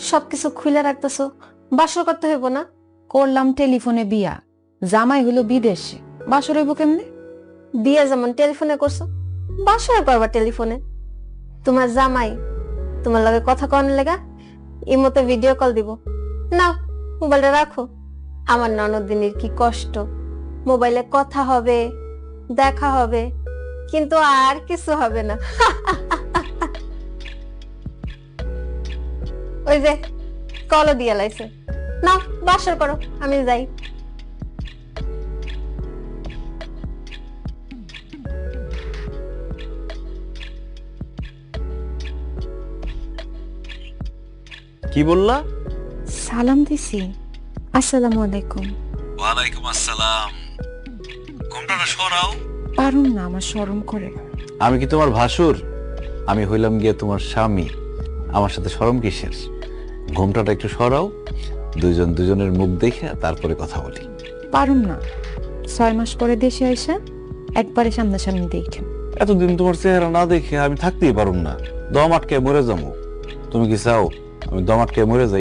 সবকিছু খুলে রাখতেছো, বাসর করতে হইব না? করলাম টেলিফোনে বিয়া, জামাই হলো বিদেশে, বাসর হইব কেমনে? বিয়ে যেমন টেলিফোনে করছো, বাসর করবা টেলিফোনে। তোমার জামাই তোমার লগে কথা কন লেগা ইমোতে ভিডিও কল দিব। নাও মোবাইলটা রাখো। আমার ননদিনীর কি কষ্ট, মোবাইলে কথা হবে, দেখা হবে, কিন্তু আর কিছু হবে না। ওই যে কলও দিয়ে লাইছে। নাও বাসর করো, আমি যাই। কি বললা? সালাম দিছি। আসসালামু আলাইকুম। ওয়ালাইকুম আসসালাম। ঘুমটাটা সরাও। পারুম না, আমার শরম করে। আমি কি তোমার ভাসুর? আমি হইলাম গিয়ে তোমার স্বামী। আমার সাথে শরম কিসের? ঘুমটাটা একটু সরাও, দুইজন দুজনের মুখ দেখে তারপরে কথা বলি। পারুম না, 6 মাস পরে দেশে আইসা একবারে সামনাসামনি দেখেন। এতদিন তোমার চেহারা না দেখে আমি থাকতেই পারুম না, দম আটকে মরে যাবো। তুমি কি চাও আমি দম আটকে মরে যাই?